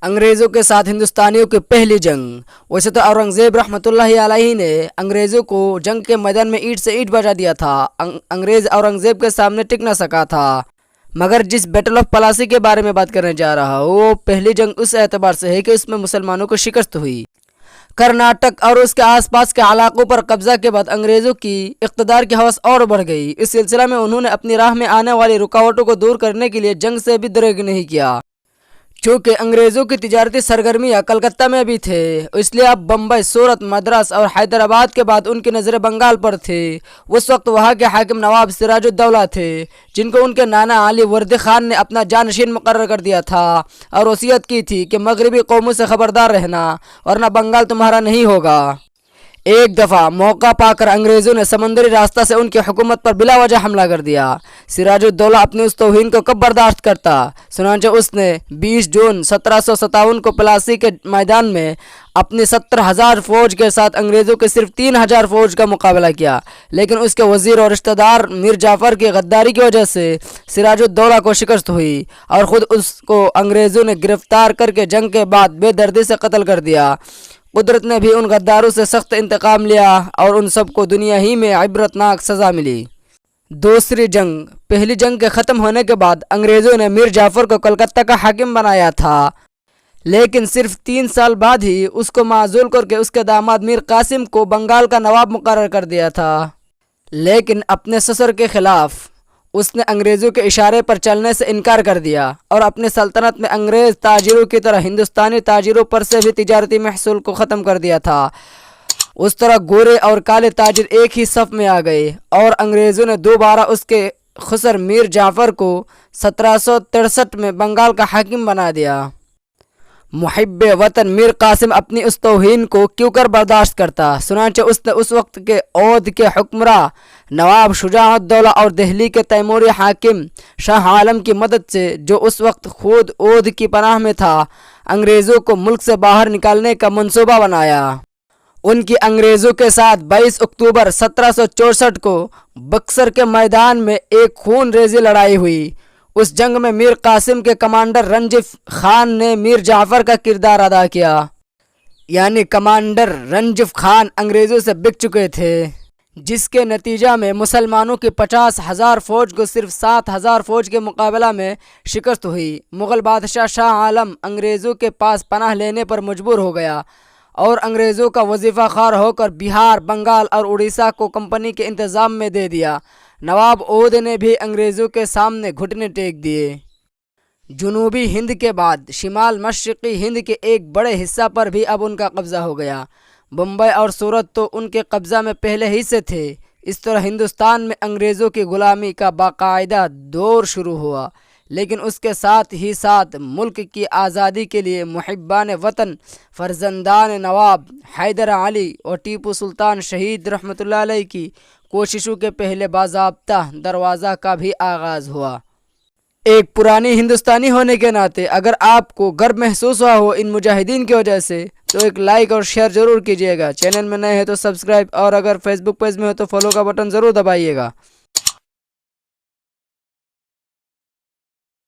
अंग्रेज़ों के साथ हिंदुस्तानियों की पहली जंग। वैसे तो औरंगज़ेब रहमतुल्लाहि अलैहि ने अंग्रेज़ों को जंग के मैदान में ईंट से ईंट बजा दिया था। अंग्रेज़ औरंगज़ेब के सामने टिक न सका था। मगर जिस बैटल ऑफ प्लासी के बारे में बात करने जा रहा हूँ वो पहली जंग उस एतबार से है कि उसमें मुसलमानों को शिकस्त हुई। कर्नाटक और उसके आसपास के इलाकों पर कब्जा के बाद अंग्रेज़ों की इक़्तिदार की हवस और बढ़ गई। इस सिलसिला में उन्होंने अपनी राह में आने वाली रुकावटों को दूर करने के लिए जंग से भी दरेग नहीं किया। चूँकि अंग्रेज़ों की तिजारती सरगर्मियाँ कलकत्ता में भी थे, इसलिए अब बम्बई, सूरत, मद्रास और हैदराबाद के बाद उनकी नज़रें बंगाल पर थी। उस वक्त वहाँ के हाकिम नवाब सिराजुद्दौला थे, जिनको उनके नाना अली वर्दी खान ने अपना जानशीन मुकर्रर कर दिया था और वसीयत की थी कि मगरबी कौमों से ख़बरदार रहना वरना बंगाल तुम्हारा नहीं होगा। एक दफ़ा मौका पाकर अंग्रेज़ों ने समंदरी रास्ता से उनकी हुकूमत पर बिला वजह हमला कर दिया। सिराजुद्दौला अपनी उस तौहीन को कब बर्दाश्त करता, चुनांचे उसने 20 जून 1757 को प्लासी के मैदान में अपनी 70,000 फौज के साथ अंग्रेज़ों के सिर्फ 3,000 फौज का मुकाबला किया। लेकिन उसके वज़ीर और रिश्तेदार मीर जाफ़र की गद्दारी की वजह से सिराजुद्दौला को शिकस्त हुई और ख़ुद उसको अंग्रेज़ों ने गिरफ़्तार करके जंग के बाद बेदर्दी से कत्ल कर दिया। कुदरत ने भी उन गद्दारों से सख्त इंतकाम लिया और उन सबको दुनिया ही में इबरतनाक सज़ा मिली। दूसरी जंग। पहली जंग के ख़त्म होने के बाद अंग्रेज़ों ने मीर जाफ़र को कलकत्ता का हाकिम बनाया था, लेकिन सिर्फ 3 साल बाद ही उसको माज़ूल करके उसके दामाद मीर कासिम को बंगाल का नवाब मुकर्रर कर दिया था। लेकिन अपने ससुर के ख़िलाफ़ उसने अंग्रेज़ों के इशारे पर चलने से इनकार कर दिया और अपनी सल्तनत में अंग्रेज़ ताजिरों की तरह हिंदुस्तानी ताजिरों पर से भी तिजारती महसूल को ख़त्म कर दिया था। उस तरह गोरे और काले ताजिर एक ही सफ़ में आ गए और अंग्रेज़ों ने दोबारा उसके खुसर मीर जाफ़र को 1763 में बंगाल का हाकिम बना दिया। मुहिब्ब वतन मीर कासिम अपनी उस तौहीन को क्यों कर बर्दाश्त करता, सुनांचे उसने उस वक्त के औध के हुक्मरां नवाब शुजाउद्दौला और दिल्ली के तैमूरी हाकिम शाह आलम की मदद से, जो उस वक्त खुद औध की पनाह में था, अंग्रेज़ों को मुल्क से बाहर निकालने का मंसूबा बनाया। उनकी अंग्रेज़ों के साथ 22 अक्टूबर 1764 को बक्सर के मैदान में एक खून रेज़ी लड़ाई हुई। उस जंग में मीर कासिम के कमांडर रंजीफ खान ने मीर जाफ़र का किरदार अदा किया। यानी कमांडर रंजीफ खान अंग्रेज़ों से बिक चुके थे, जिसके नतीजा में मुसलमानों की 50,000 फ़ौज को सिर्फ 7,000 फ़ौज के मुकाबला में शिकस्त हुई। मुग़ल बादशाह शाह आलम अंग्रेज़ों के पास पनाह लेने पर मजबूर हो गया और अंग्रेज़ों का वजीफ़ा ख़ार होकर बिहार, बंगाल और उड़ीसा को कंपनी के इंतज़ाम में दे दिया। नवाब औध ने भी अंग्रेज़ों के सामने घुटने टेक दिए। जनूबी हिंद के बाद शिमाल मशरक़ी हिंद के एक बड़े हिस्सा पर भी अब उनका कब्ज़ा हो गया। बम्बई और सूरत तो उनके कब्ज़ा में पहले ही से थे। इस तरह हिंदुस्तान में अंग्रेज़ों की ग़ुलामी का बाकायदा दौर शुरू हुआ, लेकिन उसके साथ ही साथ मुल्क की आज़ादी के लिए मुहिब्बान वतन, फ़र्जंदान नवाब हैदर अली और टीपू सुल्तान शहीद रहमतुल्लाह अलैह की कोशिशों के पहले बाज़ाब्ता दरवाज़ा का भी आगाज़ हुआ। एक पुरानी हिंदुस्तानी होने के नाते अगर आपको गर्व महसूस हुआ हो इन मुजाहिदीन की वजह से, तो एक लाइक और शेयर ज़रूर कीजिएगा। चैनल में नए हैं तो सब्सक्राइब, और अगर फेसबुक पेज में हो तो फॉलो का बटन ज़रूर दबाइएगा।